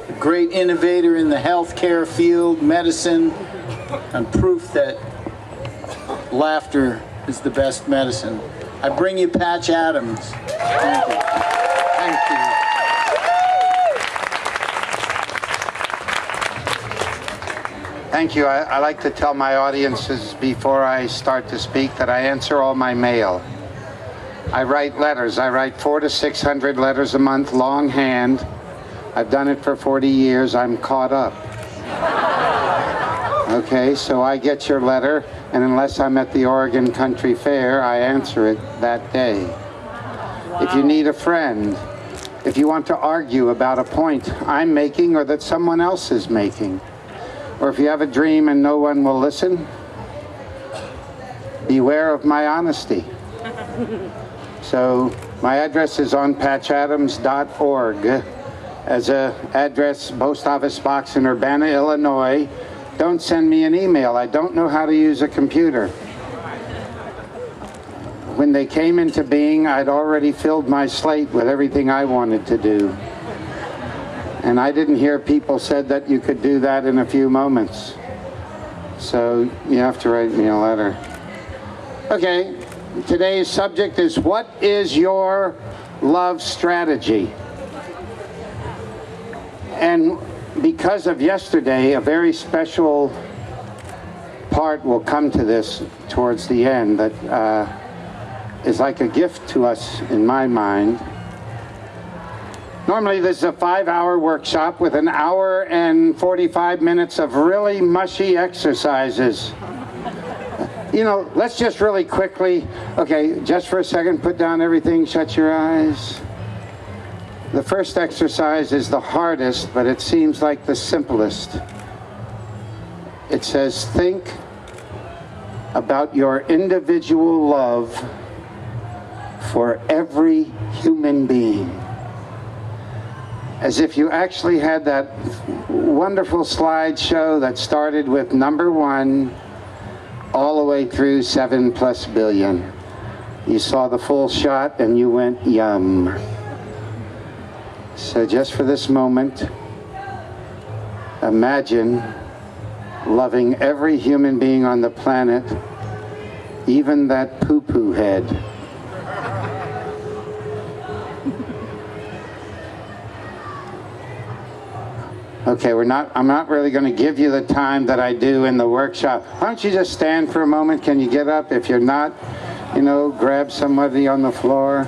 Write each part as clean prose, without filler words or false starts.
a great innovator in the healthcare field, medicine, and proof that laughter is the best medicine. I bring you Patch Adams. Thank you. Thank you. Thank you. I like to tell my audiences before I start to speak that I answer all my mail. I write letters. I write 400 to 600 letters a month, longhand. I've done it for 40 years. I'm caught up. Okay, so I get your letter, and unless I'm at the Oregon Country Fair, I answer it that day. Wow. If you need a friend, if you want to argue about a point I'm making or that someone else is making, or if you have a dream and no one will listen, beware of my honesty. So my address is on patchadams.org as a address, post office box in Urbana, Illinois. Don't send me an email. I don't know how to use a computer. When they came into being, I'd already filled my slate with everything I wanted to do. And I didn't hear people said that you could do that in a few moments. So you have to write me a letter. Okay, today's subject is, what is your love strategy? And because of yesterday, a very special part will come to this towards the end that is like a gift to us in my mind. Normally this is a 5-hour workshop with an hour and 45 minutes of really mushy exercises. You know, let's just really quickly, okay, just for a second, put down everything, shut your eyes. The first exercise is the hardest, but it seems like the simplest. It says, think about your individual love for every human being. As if you actually had that wonderful slideshow that started with number 1 all the way through 7+ billion. You saw the full shot and you went, yum. So just for this moment, imagine loving every human being on the planet, even that poo-poo head. Okay, I'm not really going to give you the time that I do in the workshop. Why don't you just stand for a moment? Can you get up? If you're not, you know, grab somebody on the floor.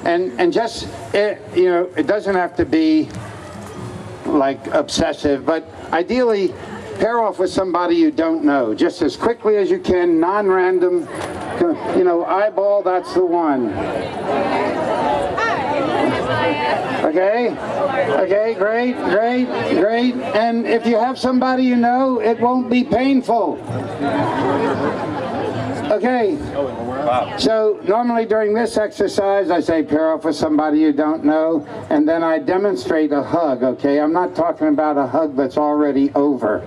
And just, you know, it doesn't have to be like obsessive, but ideally pair off with somebody you don't know, just as quickly as you can, non-random, you know, eyeball, that's the one. Okay? Okay, great. And if you have somebody you know, it won't be painful. Okay. So normally during this exercise, I say pair off with somebody you don't know, and then I demonstrate a hug, okay? I'm not talking about a hug that's already over.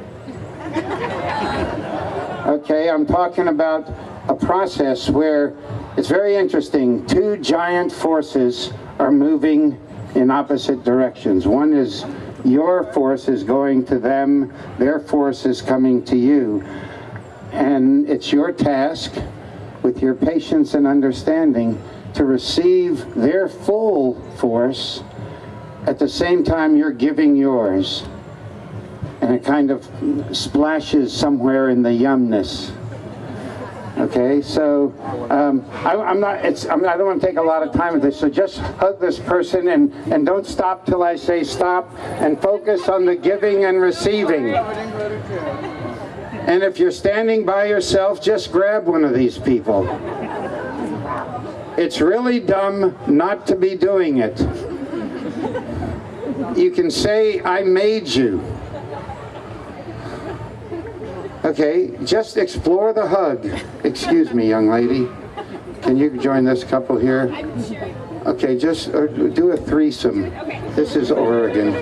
Okay, I'm talking about a process where it's very interesting. 2 giant forces are moving in opposite directions. One is your force is going to them, their force is coming to you. And it's your task, with your patience and understanding, to receive their full force at the same time you're giving yours. And it kind of splashes somewhere in the yumness. Okay, so I don't want to take a lot of time with this, so just hug this person and don't stop till I say stop, and focus on the giving and receiving. And if you're standing by yourself, just grab one of these people. It's really dumb not to be doing it. You can say, I made you. Okay, just explore the hug. Excuse me, young lady. Can you join this couple here? Okay, just do a threesome. This is Oregon.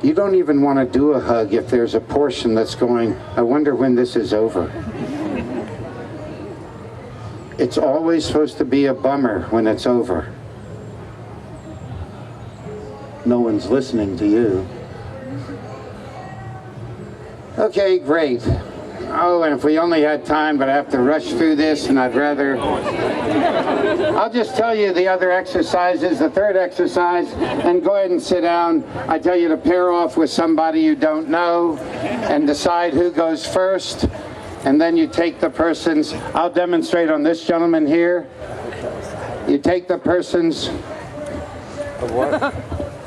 You don't even want to do a hug if there's a portion that's going, I wonder when this is over. It's always supposed to be a bummer when it's over. No one's listening to you. Okay, great. Oh, and if we only had time, but I have to rush through this, and I'd rather... I'll just tell you the other exercises, the third exercise, and go ahead and sit down. I tell you to pair off with somebody you don't know and decide who goes first, and then you take the person's... I'll demonstrate on this gentleman here. You take the person's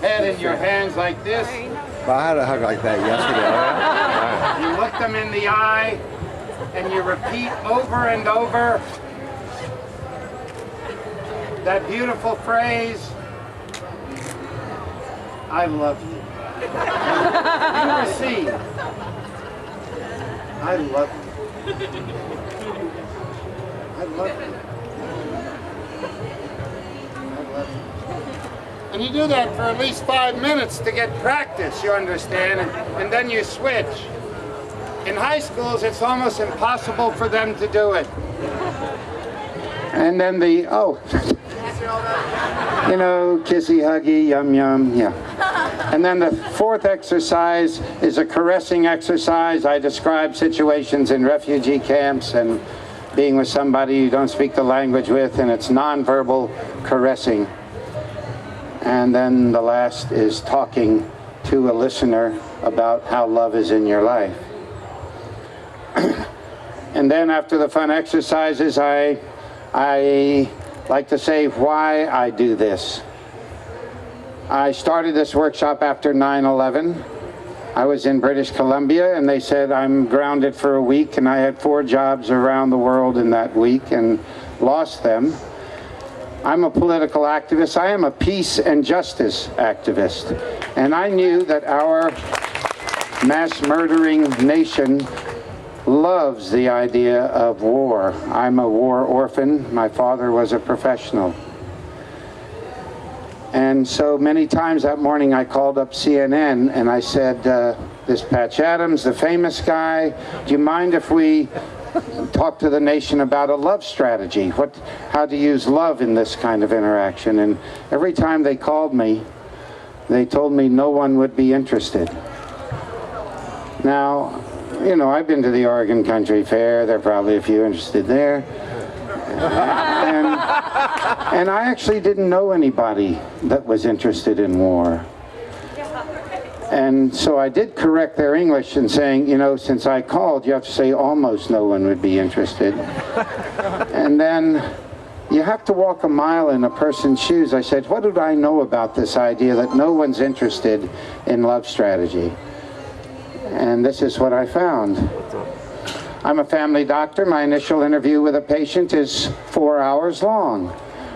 head in your hands like this. But I had a hug like that yesterday. You look them in the eye, and you repeat over and over that beautiful phrase, I love you. You receive, I love you. I love you. I love you. And you do that for at least 5 minutes to get practice, you understand, and then you switch. In high schools, it's almost impossible for them to do it. And then the, you know, kissy, huggy, yum, yum, yeah. And then the fourth exercise is a caressing exercise. I describe situations in refugee camps and being with somebody you don't speak the language with, and it's nonverbal caressing. And then the last is talking to a listener about how love is in your life. And then after the fun exercises, I like to say why I do this. I started this workshop after 9/11. I was in British Columbia, and they said I'm grounded for a week, and I had 4 jobs around the world in that week and lost them. I'm a political activist. I am a peace and justice activist. And I knew that our mass murdering nation loves the idea of war. I'm a war orphan. My father was a professional. And so many times that morning I called up CNN and I said, this Patch Adams, the famous guy, do you mind if we talk to the nation about a love strategy, how to use love in this kind of interaction? And every time they called me, they told me no one would be interested. Now, you know, I've been to the Oregon Country Fair. There are probably a few interested there. And I actually didn't know anybody that was interested in war. And so I did correct their English in saying, you know, since I called, you have to say almost no one would be interested. And then you have to walk a mile in a person's shoes. I said, what did I know about this idea that no one's interested in love strategy? And this is what I found. I'm a family doctor. My initial interview with a patient is 4 hours long.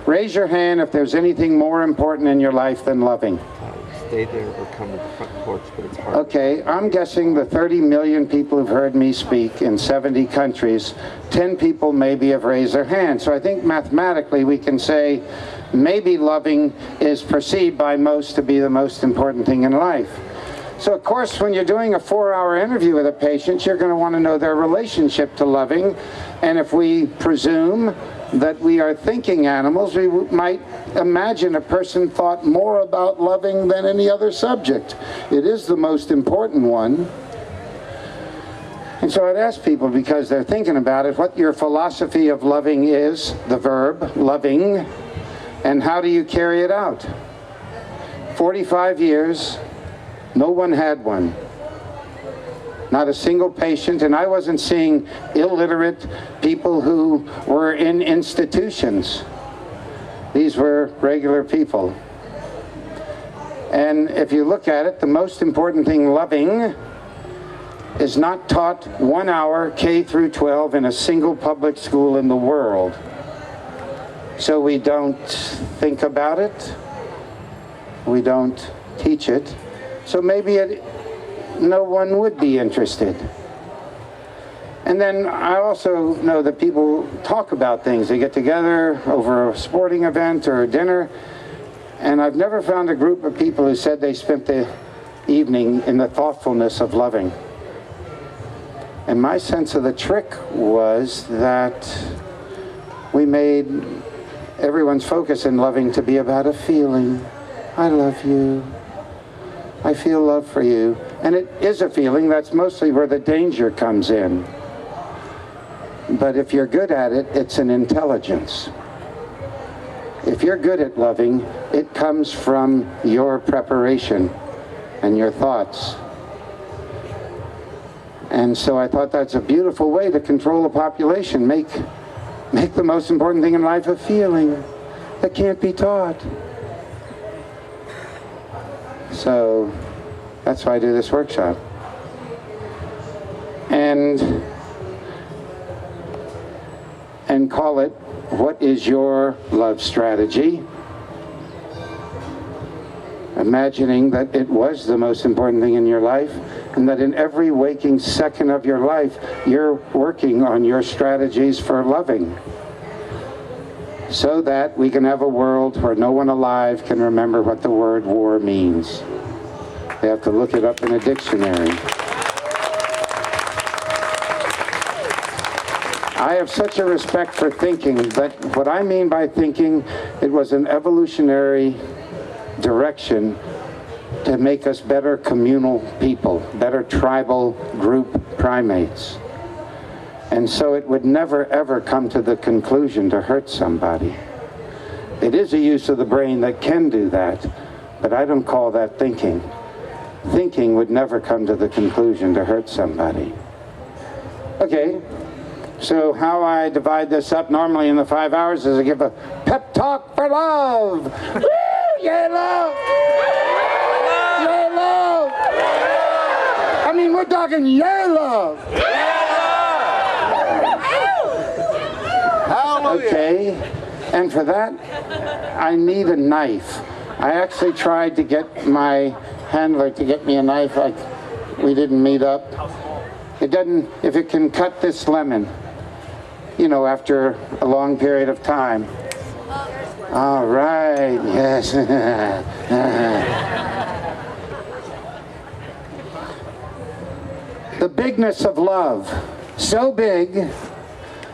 Raise your hand if there's anything more important in your life than loving. Stay there or come to the front porch, but it's hard. Okay, I'm guessing the 30 million people who've heard me speak in 70 countries, 10 people maybe have raised their hand. So I think mathematically we can say maybe loving is perceived by most to be the most important thing in life. So of course, when you're doing a 4-hour interview with a patient, you're going to want to know their relationship to loving. And if we presume that we are thinking animals, we might imagine a person thought more about loving than any other subject. It is the most important one. And so I'd ask people, because they're thinking about it, what your philosophy of loving is, the verb, loving, and how do you carry it out? 45 years, no one had one. Not a single patient, and I wasn't seeing illiterate people who were in institutions. These were regular people. And if you look at it, the most important thing, loving, is not taught 1 hour K through 12 in a single public school in the world. So we don't think about it, we don't teach it, so maybe no one would be interested. And then I also know that people talk about things. They get together over a sporting event or a dinner, and I've never found a group of people who said they spent the evening in the thoughtfulness of loving. And my sense of the trick was that we made everyone's focus in loving to be about a feeling. I love you. I feel love for you. And it is a feeling. That's mostly where the danger comes in. But if you're good at it, it's an intelligence. If you're good at loving, it comes from your preparation and your thoughts. And so I thought that's a beautiful way to control a population. Make the most important thing in life a feeling that can't be taught. So that's why I do this workshop. And call it, what is your love strategy? Imagining that it was the most important thing in your life, and that in every waking second of your life, you're working on your strategies for loving, so that we can have a world where no one alive can remember what the word war means. They have to look it up in a dictionary. I have such a respect for thinking, but what I mean by thinking, it was an evolutionary direction to make us better communal people, better tribal group primates. And so it would never ever come to the conclusion to hurt somebody. It is a use of the brain that can do that, but I don't call that thinking. Thinking would never come to the conclusion to hurt somebody. Okay, so how I divide this up normally in the 5 hours is I give a pep talk for love. Woo! Yay, love! Yay, love! I mean, we're talking yay, love! Okay, and for that, I need a knife. I actually tried to get my handler to get me a knife. We didn't meet up. It doesn't, if it can cut this lemon, you know, after a long period of time. All right, yes. The bigness of love, so big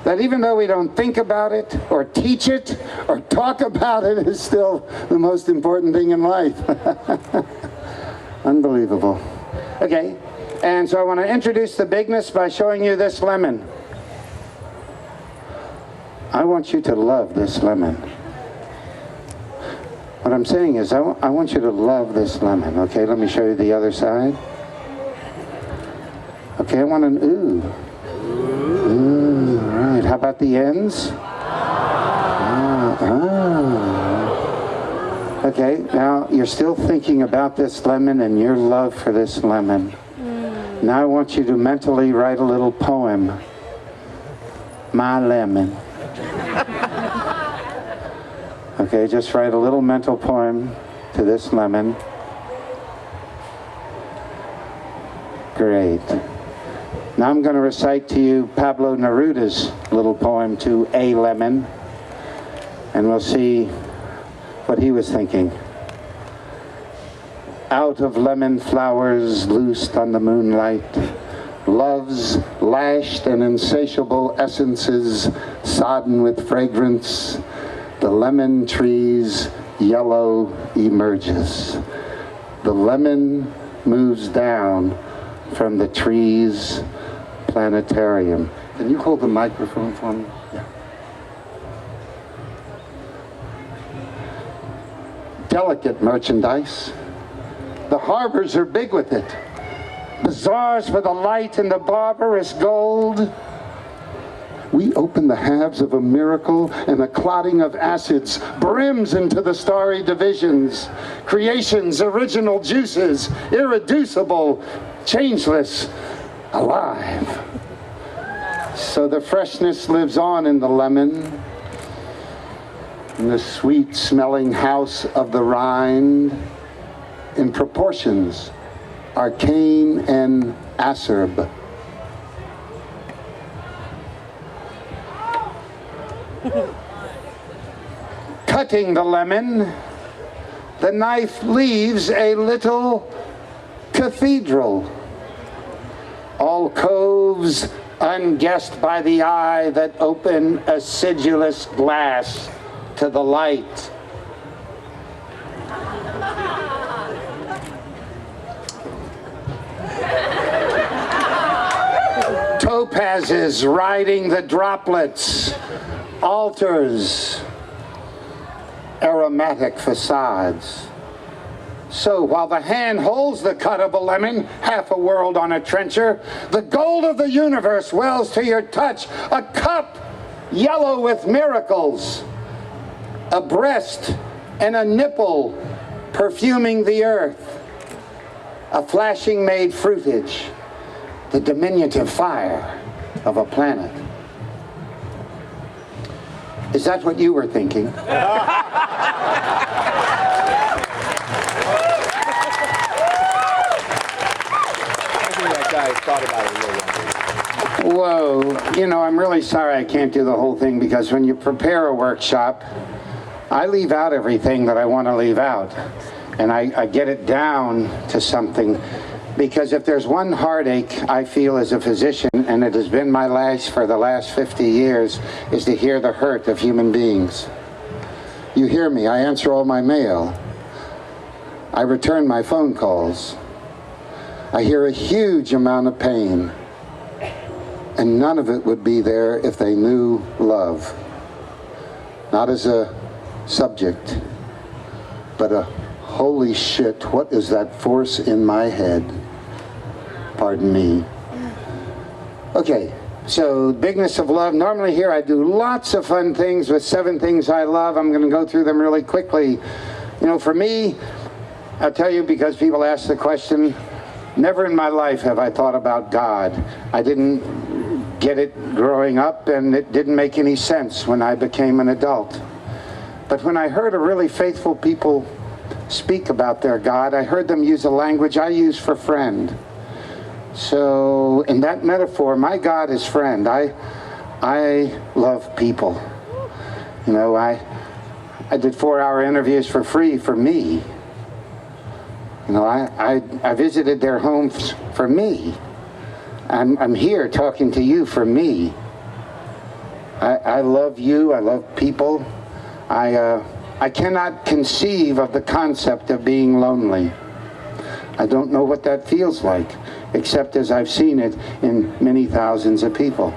that even though we don't think about it or teach it or talk about it, it's still the most important thing in life. Unbelievable. Okay, and so I want to introduce the bigness by showing you this lemon. I want you to love this lemon. What I'm saying is I want you to love this lemon. Okay, let me show you the other side. Okay, I want an ooh. Ooh, all right. How about the ends? Okay, now you're still thinking about this lemon and your love for this lemon. Now I want you to mentally write a little poem. My lemon. Okay, just write a little mental poem to this lemon. Great. Now I'm going to recite to you Pablo Neruda's little poem to a lemon, and we'll see what he was thinking. Out of lemon flowers loosed on the moonlight, love's lashed and insatiable essences sodden with fragrance, the lemon tree's yellow emerges. The lemon moves down from the tree's planetarium. Can you hold the microphone for me? Yeah. Delicate merchandise. The harbors are big with it. Bazaars for the light and the barbarous gold. We open the halves of a miracle, and the clotting of acids brims into the starry divisions. Creation's original juices, irreducible, changeless, alive. So the freshness lives on in the lemon, in the sweet-smelling house of the rind, in proportions arcane and acerb. Cutting the lemon, the knife leaves a little cathedral. All coves unguessed by the eye that open acidulous glass to the light. Topazes riding the droplets, altars, aromatic facades. So while the hand holds the cut of a lemon, half a world on a trencher, the gold of the universe wells to your touch, a cup yellow with miracles, a breast and a nipple perfuming the earth, a flashing made fruitage, the diminutive fire of a planet. Is that what you were thinking? Whoa, you know, I'm really sorry I can't do the whole thing, because when you prepare a workshop, I leave out everything that I want to leave out. And I get it down to something, because if there's one heartache I feel as a physician, and it has been my life for the last 50 years, is to hear the hurt of human beings. You hear me, I answer all my mail. I return my phone calls. I hear a huge amount of pain, and none of it would be there if they knew love. Not as a subject, but a holy shit, what is that force in my head? Pardon me. Okay, so bigness of love. Normally here I do lots of fun things with 7 things I love. I'm going to go through them really quickly. You know, for me, I'll tell you, because people ask the question, never in my life have I thought about God. I didn't get it growing up, and it didn't make any sense when I became an adult. But when I heard a really faithful people speak about their God, I heard them use a language I use for friend. So in that metaphor, my God is friend. I love people. You know, I did 4-hour interviews for free for me. You know, I visited their homes for me. I'm here talking to you for me. I love you. I love people. I cannot conceive of the concept of being lonely. I don't know what that feels like, except as I've seen it in many thousands of people.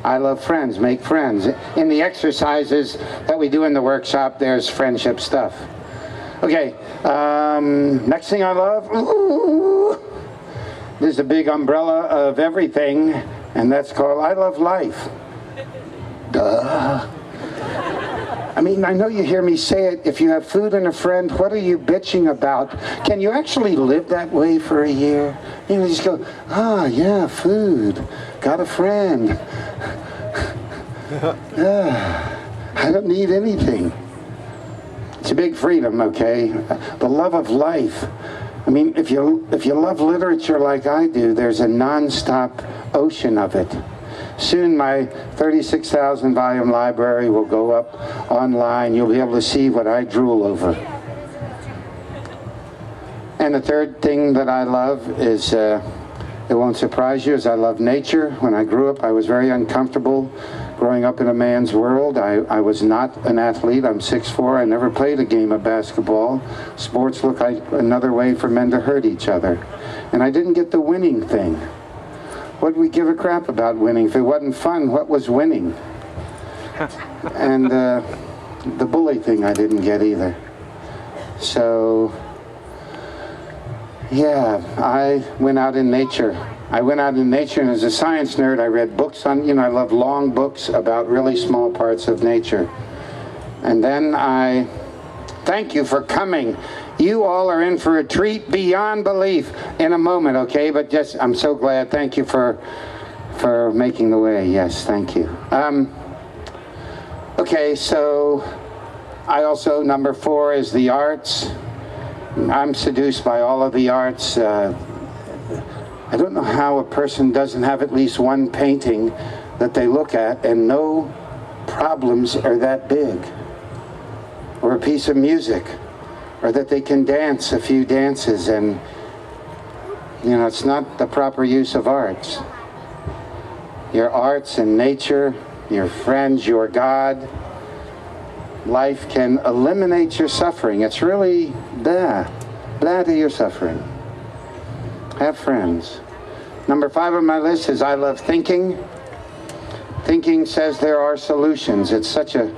I love friends, make friends. In the exercises that we do in the workshop, there's friendship stuff. Okay, next thing I love, ooh, there's a big umbrella of everything, and that's called I love life. Duh. I mean, I know you hear me say it, if you have food and a friend, what are you bitching about? Can you actually live that way for a year? You know, just go, yeah, food, got a friend. I don't need anything. It's a big freedom, okay? The love of life. I mean, if you love literature like I do, there's a non-stop ocean of it. Soon my 36,000 volume library will go up online. You'll be able to see what I drool over. And the third thing that I love is, it won't surprise you, is I love nature. When I grew up, I was very uncomfortable growing up in a man's world. I was not an athlete. I'm 6'4". I never played a game of basketball. Sports look like another way for men to hurt each other. And I didn't get the winning thing. What did we give a crap about winning? If it wasn't fun, what was winning? And the bully thing I didn't get either. So, yeah, I went out in nature. And as a science nerd, I read books on, I love long books about really small parts of nature. And then thank you for coming. You all are in for a treat beyond belief in a moment, okay? But just, I'm so glad. Thank you for making the way. Yes, thank you. Okay, so I also, number 4 is the arts. I'm seduced by all of the arts. I don't know how a person doesn't have at least one painting that they look at and no problems are that big. Or a piece of music. Or that they can dance a few dances and it's not the proper use of arts. Your arts and nature, your friends, your God, life can eliminate your suffering. It's really blah to your suffering. Have friends. Number 5 on my list is I love thinking. Thinking says there are solutions. It's such a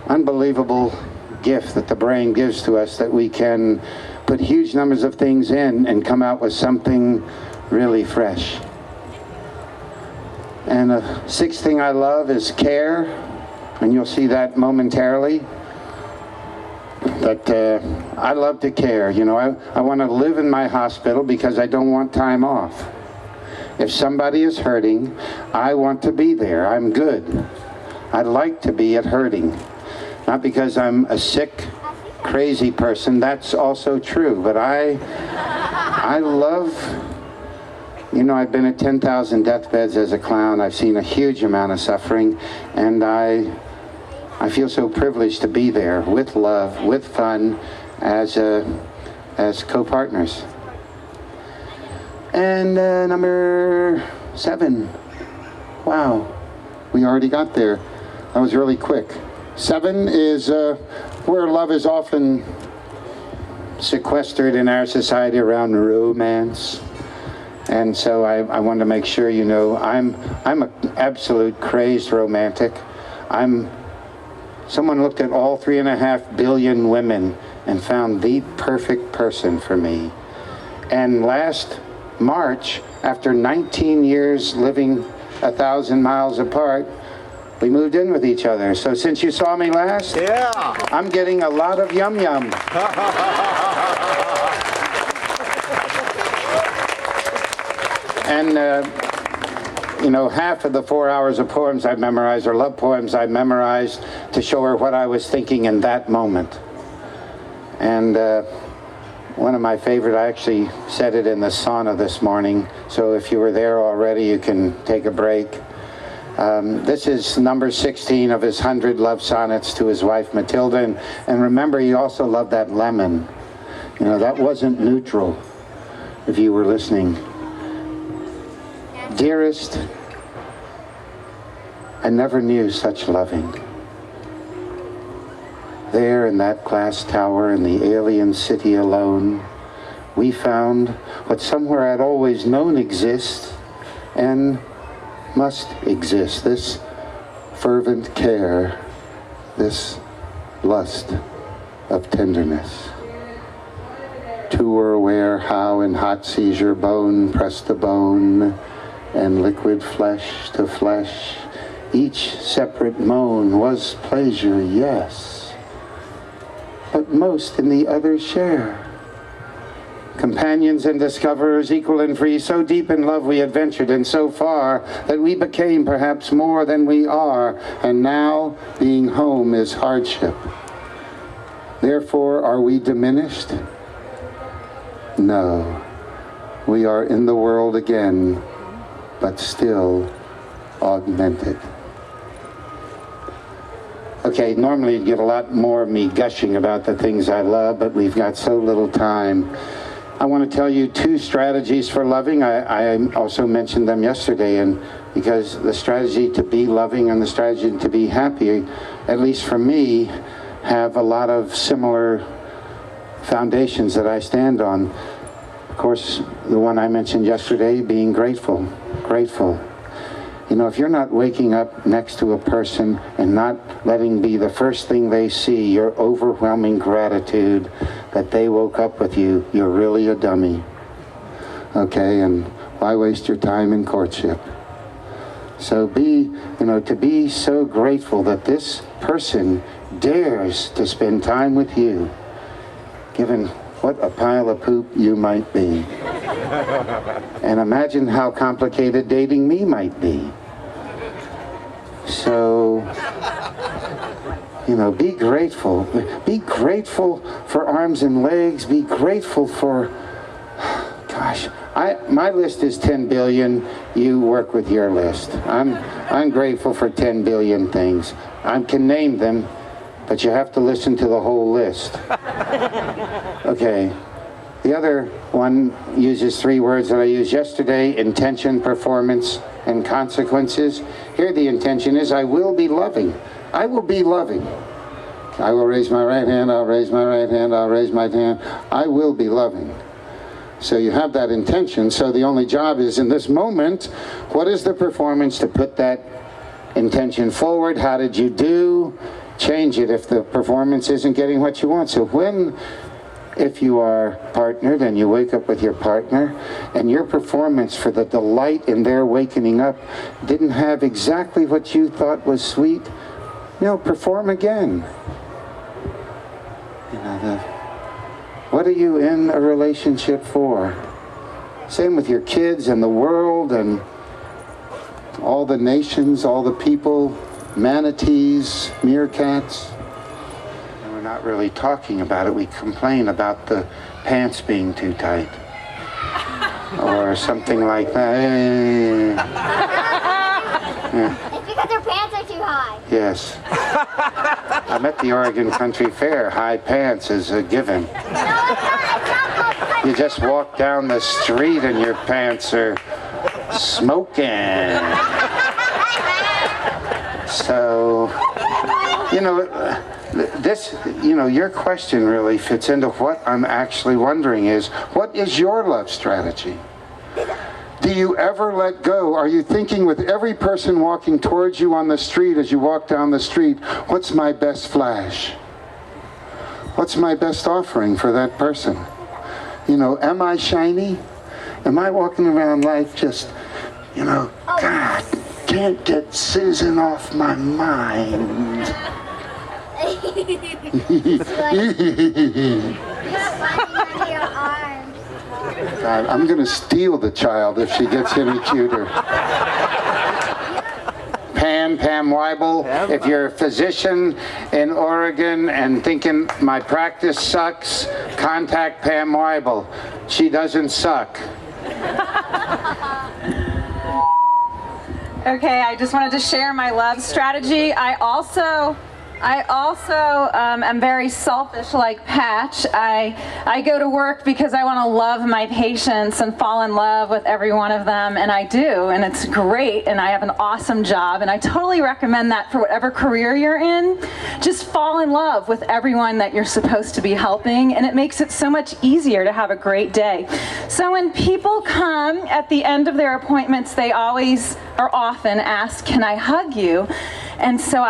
unbelievable gift that the brain gives to us that we can put huge numbers of things in and come out with something really fresh. And the 6th thing I love is care, and you'll see that momentarily. But I love to care. I want to live in my hospital because I don't want time off. If somebody is hurting, I want to be there. I'm good. I like to be at hurting. Not because I'm a sick, crazy person. That's also true. But I love, I've been at 10,000 deathbeds as a clown. I've seen a huge amount of suffering. And I feel so privileged to be there with love, with fun, as co-partners. And number 7. Wow, we already got there. That was really quick. 7 is where love is often sequestered in our society around romance. And so I wanted to make sure I'm an absolute crazed romantic. Someone looked at all 3.5 billion women and found the perfect person for me. And last March, after 19 years living 1,000 miles apart, we moved in with each other. So since you saw me last, Yeah. I'm getting a lot of yum-yum. And, half of the 4 hours of poems I memorized, or love poems I memorized, to show her what I was thinking in that moment. And one of my favorite, I actually said it in the sauna this morning, so if you were there already, you can take a break. This is number 16 of his 100 love sonnets to his wife Matilda, and remember, he also loved that lemon. That wasn't neutral, if you were listening. Dearest, I never knew such loving. There in that glass tower in the alien city alone, we found what somewhere I'd always known exists and must exist. This fervent care, this lust of tenderness. Two were aware how in hot seizure bone pressed to bone and liquid flesh to flesh, each separate moan was pleasure, yes, but most in the other's share. Companions and discoverers, equal and free, so deep in love we adventured, and so far that we became perhaps more than we are, and now being home is hardship. Therefore, are we diminished? No, we are in the world again, but still augmented. Okay, normally you'd get a lot more of me gushing about the things I love, but we've got so little time. I want to tell you 2 strategies for loving. I also mentioned them yesterday, and because the strategy to be loving and the strategy to be happy, at least for me, have a lot of similar foundations that I stand on. Of course, the one I mentioned yesterday, being grateful. Grateful. If you're not waking up next to a person and not letting be the first thing they see your overwhelming gratitude that they woke up with you, you're really a dummy. Okay, and why waste your time in courtship? So to be so grateful that this person dares to spend time with you, given what a pile of poop you might be. And imagine how complicated dating me might be. So, be grateful. Be grateful for arms and legs. Be grateful for, gosh, my list is 10 billion. You work with your list. I'm grateful for 10 billion things. I can name them, but you have to listen to the whole list. Okay. The other one uses 3 words that I used yesterday: intention, performance, and consequences. Here the intention is, I will be loving. I will be loving. I will raise my right hand, I'll raise my right hand, I'll raise my hand. I will be loving. So you have that intention, so the only job is, in this moment, what is the performance to put that intention forward? How did you do? Change it if the performance isn't getting what you want. So if you are partnered and you wake up with your partner and your performance for the delight in their wakening up didn't have exactly what you thought was sweet, perform again. What are you in a relationship for? Same with your kids and the world and all the nations, all the people, manatees, meerkats. And we're not really talking about it. We complain about the pants being too tight. Or something like that. It's because their pants are too high. Yes. I'm at the Oregon Country Fair. High pants is a given. No, it's not. You just walk down the street and your pants are smoking. So, your question really fits into what I'm actually wondering is, what is your love strategy? Do you ever let go? Are you thinking with every person walking towards you on the street, as you walk down the street, what's my best flash? What's my best offering for that person? Am I shiny? Am I walking around life just, God, can't get Susan off my mind? You're fighting under your arms. God, I'm going to steal the child if she gets any cuter. Pam Weibel, if you're a physician in Oregon and thinking my practice sucks, contact Pam Weibel. She doesn't suck. Okay, I just wanted to share my love strategy. I also am very selfish like Patch. I go to work because I want to love my patients and fall in love with every one of them, and I do, and it's great, and I have an awesome job, and I totally recommend that for whatever career you're in. Just fall in love with everyone that you're supposed to be helping, and it makes it so much easier to have a great day. So when people come at the end of their appointments, they always or often ask, "Can I hug you?" And so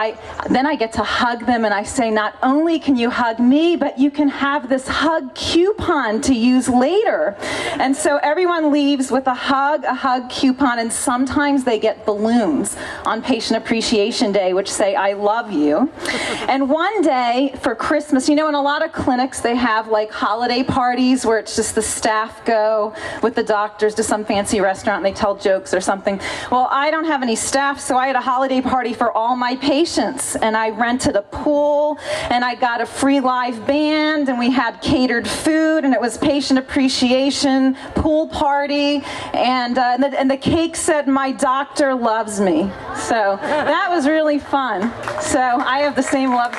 then I get to hug them, and I say, not only can you hug me, but you can have this hug coupon to use later. And so everyone leaves with a hug coupon, and sometimes they get balloons on Patient Appreciation Day, which say, "I love you." And one day for Christmas, in a lot of clinics, they have like holiday parties where it's just the staff go with the doctors to some fancy restaurant and they tell jokes or something. Well, I don't have any staff, so I had a holiday party for all my patients, and I rented a pool, and I got a free live band, and we had catered food, and it was patient appreciation pool party, and the cake said, "My doctor loves me." So that was really fun. So I have the same love.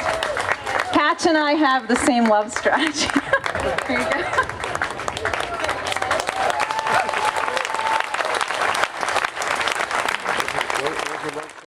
Patch and I have the same love strategy. Here you go.